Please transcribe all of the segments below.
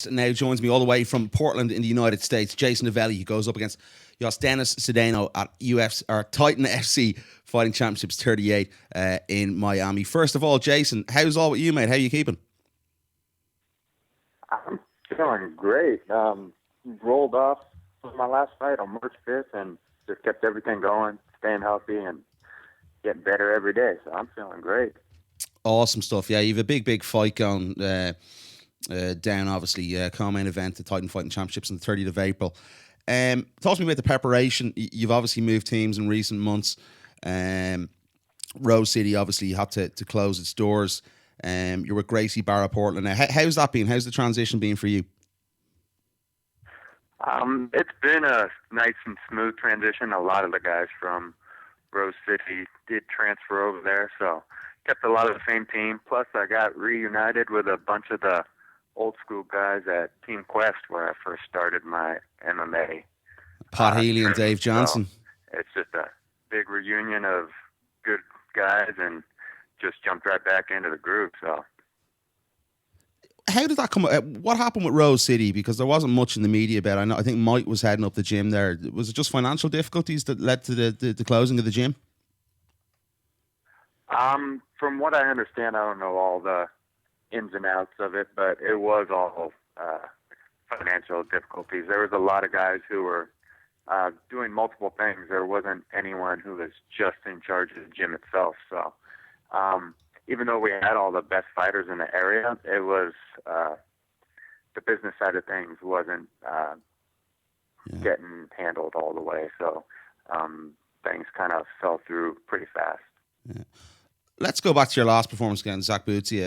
now joins me all the way from Portland in the United States. Jason Novelli, who goes up against Yosdenis Cedeno at Titan FC Fighting Championships 38 in Miami. First of all, Jason, how's all with you, mate? How are you keeping? I'm feeling great. Rolled off my last fight on March 5th and just kept everything going, staying healthy and getting better every day. So I'm feeling great. Awesome stuff. Yeah, you have a big fight going down, obviously, co-main event, the Titan Fighting Championships on the 30th of April. Talk to me about the preparation. You've obviously moved teams in recent months. Rose City obviously had to close its doors. You're with Gracie Barra Portland now. How's that been? How's the transition been for you? It's been a nice and smooth transition. A lot of the guys from Rose City did transfer over there, so kept a lot of the same team. Plus, I got reunited with a bunch of the old school guys at Team Quest where I first started my MMA. Pat Healy and Dave Johnson. So it's just a big reunion of good guys and just jumped right back into the group. So, how did that come? What happened with Rose City? Because there wasn't much in the media about it. I think Mike was heading up the gym there. Was it just financial difficulties that led to the closing of the gym? From what I understand, I don't know all the ins and outs of it, but it was all financial difficulties. There was a lot of guys who were doing multiple things. There wasn't anyone who was just in charge of the gym itself. So even though we had all the best fighters in the area, it was the business side of things wasn't getting handled all the way. So things kind of fell through pretty fast. Yeah. Let's go back to your last performance against Zach Bootsy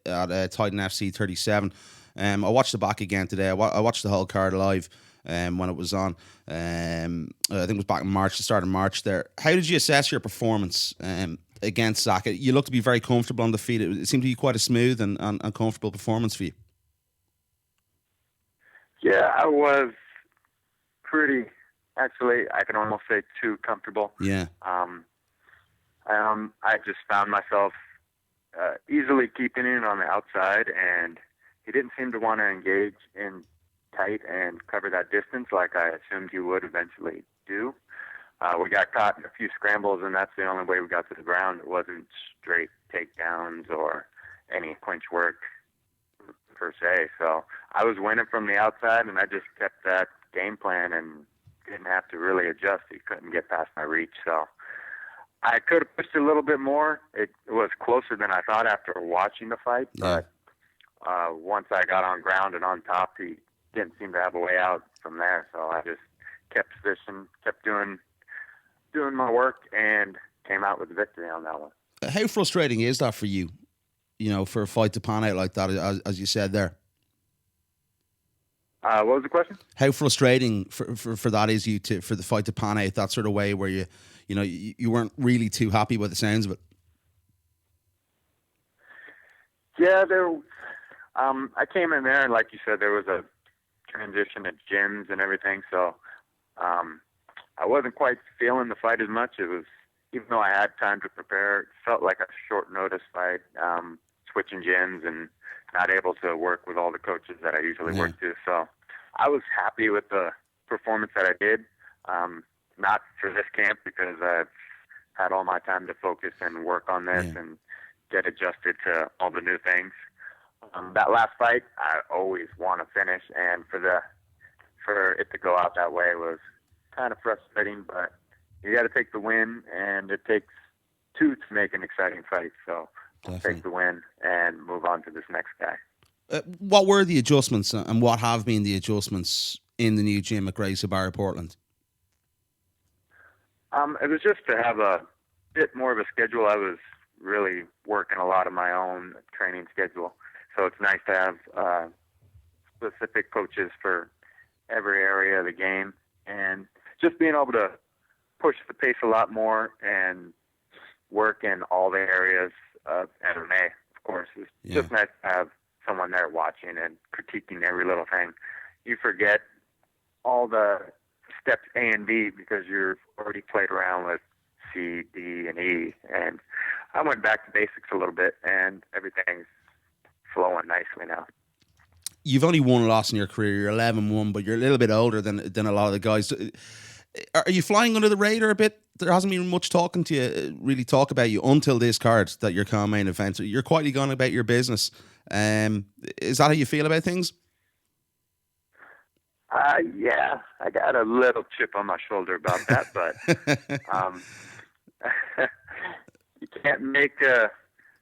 at Titan FC 37. I watched it back again today. I watched the whole card live when it was on. I think it was back in March, the start of March there. How did you assess your performance against Zach? You looked to be very comfortable on the feet. It seemed to be quite a smooth and comfortable performance for you. Yeah, I was pretty, actually, I can almost say too comfortable. Yeah. I just found myself easily keeping it on the outside, and he didn't seem to want to engage in tight and cover that distance like I assumed he would eventually do. We got caught in a few scrambles, and that's the only way we got to the ground. It wasn't straight takedowns or any clinch work per se. So I was winning from the outside, and I just kept that game plan and didn't have to really adjust. He couldn't get past my reach, so I could have pushed a little bit more. It was closer than I thought after watching the fight, but once I got on ground and on top, he didn't seem to have a way out from there. So I just kept position, kept doing my work, and came out with the victory on that one. How frustrating is that for you? You know, for a fight to pan out like that, as you said there. What was the question? How frustrating for that is for the fight to pan out that sort of way where you weren't really too happy with the sounds of it. Yeah, I came in there and like you said, there was a transition at gyms and everything, so I wasn't quite feeling the fight as much. It was, even though I had time to prepare, it felt like a short notice fight, switching gyms and not able to work with all the coaches that I usually work to. So I was happy with the performance that I did. Not for this camp because I've had all my time to focus and work on this and get adjusted to all the new things. That last fight, I always want to finish, and for it to go out that way was kind of frustrating, but you got to take the win, and it takes two to make an exciting fight. So I'll take the win and move on to this next guy. What were the adjustments and what have been the adjustments in the new gym at Gracie Barra Portland? It was just to have a bit more of a schedule. I was really working a lot of my own training schedule. So it's nice to have specific coaches for every area of the game. And just being able to push the pace a lot more and work in all the areas of MMA, of course. It's just nice to have someone there watching and critiquing every little thing. You forget all the steps A and B because you've already played around with C, D, and E. And I went back to basics a little bit, and everything's flowing nicely now. you've only one loss in your career. You're 11-1, but you're a little bit older than a lot of the guys. Are you flying under the radar a bit? There hasn't been much talking to you, really talk about you until this card that you're co-main event. You're quietly going about your business. Is that how you feel about things? Yeah, I got a little chip on my shoulder about that, but you can't make.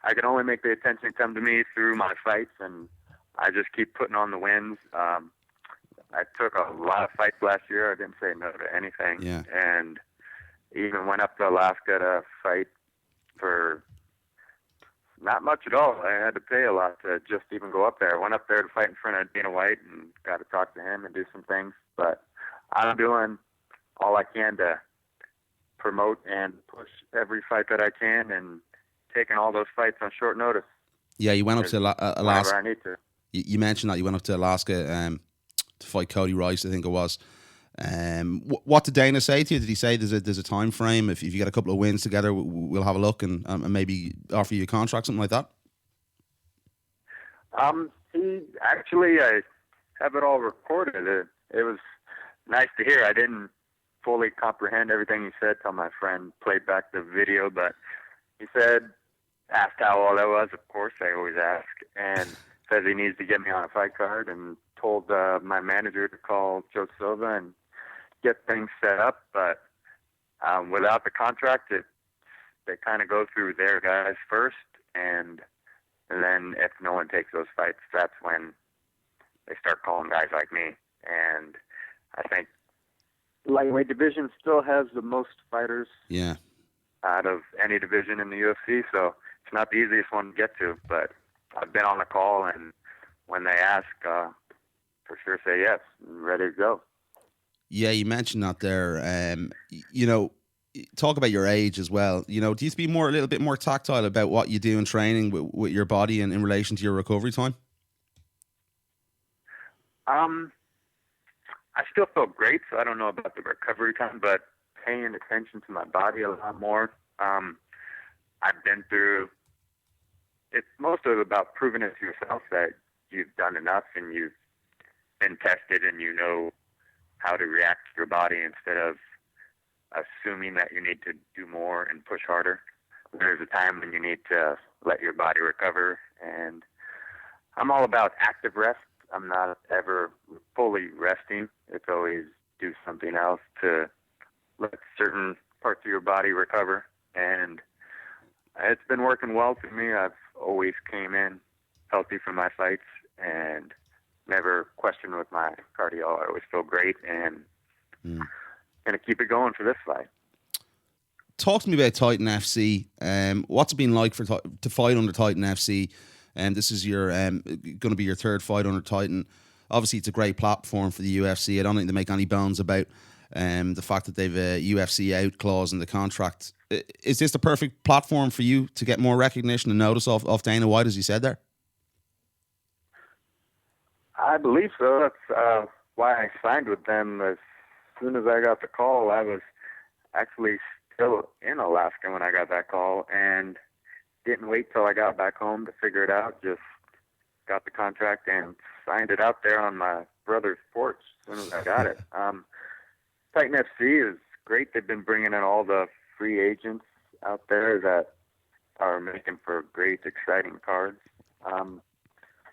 I can only make the attention come to me through my fights, and I just keep putting on the wins. I took a lot of fights last year. I didn't say no to anything, and even went up to Alaska to fight for not much at all. I had to pay a lot to just even go up there. I went up there to fight in front of Dana White and got to talk to him and do some things. But I'm doing all I can to promote and push every fight that I can, and taking all those fights on short notice. Yeah, you went up to Alaska. Whenever I need to. You mentioned that you went up to Alaska to fight Cody Rice, I think it was. What did Dana say to you? Did he say there's a time frame? If you get a couple of wins together, we'll have a look and maybe offer you a contract, something like that? He actually, I have it all recorded. It was nice to hear. I didn't fully comprehend everything he said till my friend played back the video, but he said, asked how old I was. Of course, I always ask, and says he needs to get me on a fight card, and told my manager to call Joe Silva and get things set up. But without the contract, they kind of go through their guys first, and then if no one takes those fights, that's when they start calling guys like me. And I think lightweight division still has the most fighters out of any division in the UFC, so it's not the easiest one to get to, but I've been on the call, and when they ask, for sure say yes, I'm ready to go. Yeah, you mentioned that there. Talk about your age as well. Do you have to be a little bit more tactile about what you do in training with your body and in relation to your recovery time? I still feel great, so I don't know about the recovery time, but paying attention to my body a lot more. I've been through, it's mostly about proving it to yourself that you've done enough and you've been tested and you know how to react to your body instead of assuming that you need to do more and push harder. There's a time when you need to let your body recover, and I'm all about active rest. I'm not ever fully resting. It's always do something else to let certain parts of your body recover, and it's been working well for me. I've always came in healthy for my fights and never questioned with my cardio. I always feel great, and going to keep it going for this fight. Talk to me about Titan FC. What's it been like to fight under Titan FC? This is your going to be your third fight under Titan. Obviously, it's a great platform for the UFC. I don't think they make any bones about the fact that they've a UFC out clause in the contract. Is this the perfect platform for you to get more recognition and notice of Dana White, as you said there? I believe so. That's why I signed with them. As soon as I got the call, I was actually still in Alaska when I got that call, and didn't wait till I got back home to figure it out. Just got the contract and signed it out there on my brother's porch as soon as I got it. Titan FC is great. They've been bringing in all the free agents out there that are making for great, exciting cards.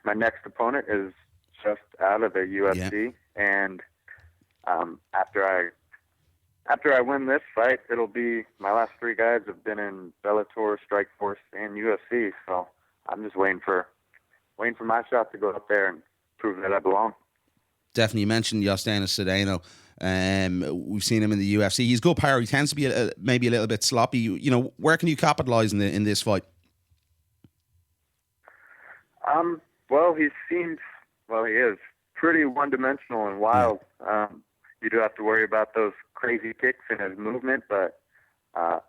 My next opponent is just out of the UFC, and after I win this fight, it'll be my last three guys have been in Bellator, Strikeforce, and UFC. So I'm just waiting for my shot to go up there and prove that I belong. Definitely, you mentioned Yosdenis Cedeno. We've seen him in the UFC. He's good power. He tends to be maybe a little bit sloppy. Where can you capitalize in this fight? Well, he is pretty one-dimensional and wild. You do have to worry about those crazy kicks in his movement, but I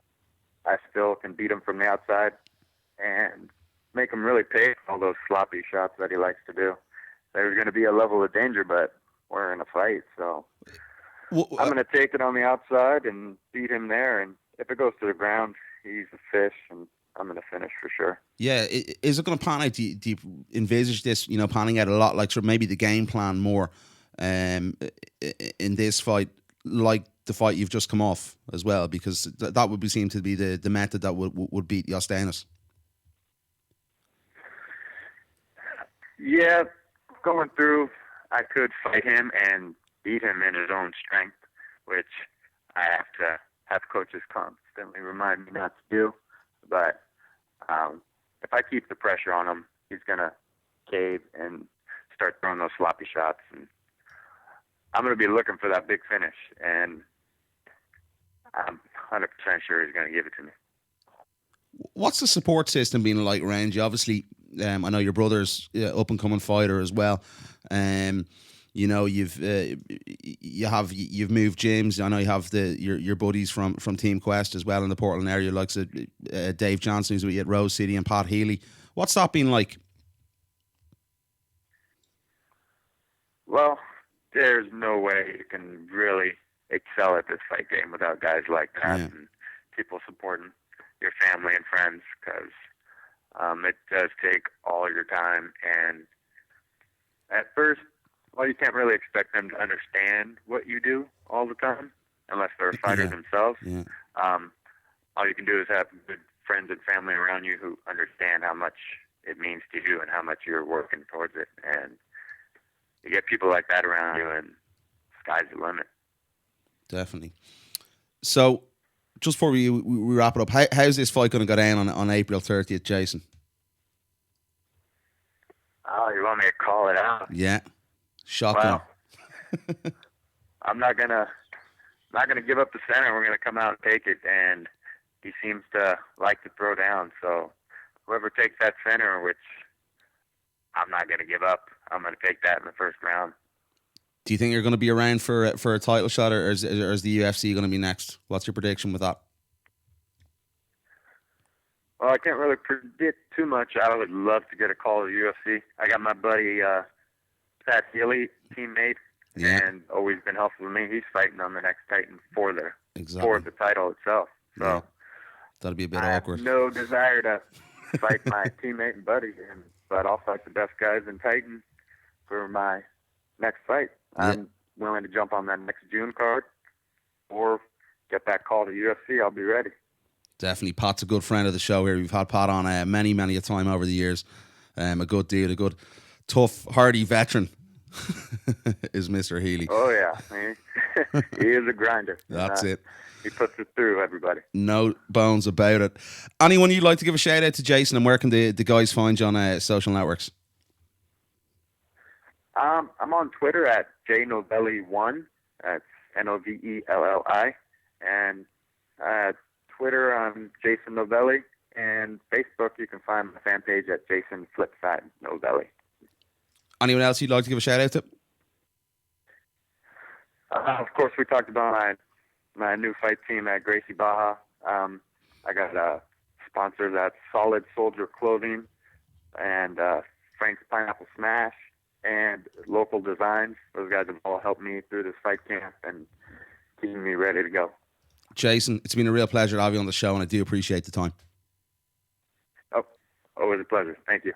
still can beat him from the outside and make him really pay for all those sloppy shots that he likes to do. There's going to be a level of danger, but we're in a fight, so I'm going to take it on the outside and beat him there. And if it goes to the ground, he's a fish, and gonna finish for sure. Yeah, is it going to pan out? Do you envisage this, panning out a lot like sort of maybe the game plan more in this fight, like the fight you've just come off as well? Because that would seem to be the method that would beat Yosdenis. Yeah, going through, I could fight him and beat him in his own strength, which I have to have coaches constantly remind me not to do. But if I keep the pressure on him, he's gonna cave and start throwing those sloppy shots, and I'm gonna be looking for that big finish, and I'm 100% sure he's gonna give it to me. What's the support system been like around you? Obviously, I know your brother's up and coming fighter as well. You've moved gyms. I know you have your buddies from Team Quest as well in the Portland area, like Dave Johnson, who's with you at Rose City, and Pat Healy. What's that been like? Well, there's no way you can really excel at this fight game without guys like that and people supporting your family and friends, because it does take all your time. And at first, well, you can't really expect them to understand what you do all the time unless they're a fighter themselves. Yeah. All you can do is have good friends and family around you who understand how much it means to you and how much you're working towards it. And you get people like that around you, and sky's the limit. Definitely. So, just before we wrap it up, how's this fight going to go down on April 30th, Jason? Oh, you want me to call it out? Yeah. Shotgun. Well, I'm not gonna give up the center. We're gonna come out and take it, and he seems to like to throw down. So whoever takes that center, which I'm not gonna give up, I'm gonna take that in the first round. Do you think you're going to be around for a title shot, or is the UFC going to be next? What's your prediction with that? Well, I can't really predict too much. I would love to get a call to the UFC. I got my buddy Pat Healy, teammate, and always been helpful to me. He's fighting on the next Titan for the title itself. So that'll be a bit I awkward. have no desire to fight my teammate and buddy, but I'll fight the best guys in Titan for my next fight. I'm willing to jump on that next June card or get that call to UFC. I'll be ready. Definitely. Pat's a good friend of the show here. We've had Pat on many a time over the years. A good dude, a good, tough, hardy veteran is Mr. Healy. Oh, yeah. He is a grinder. That's it. He puts it through, everybody. No bones about it. Anyone you'd like to give a shout out to, Jason, and where can the guys find you on social networks? I'm on Twitter at jnovelli1. That's Novelli. And Twitter, I'm Jason Novelli. And Facebook, you can find my fan page at Jason Flipside Novelli. Anyone else you'd like to give a shout out to? Of course, we talked about my new fight team at Gracie Barra. I got a sponsor that's Solid Soldier Clothing and Frank's Pineapple Smash and Local Designs. Those guys have all helped me through this fight camp and keeping me ready to go. Jason, it's been a real pleasure to have you on the show, and I do appreciate the time. Oh, always a pleasure. Thank you.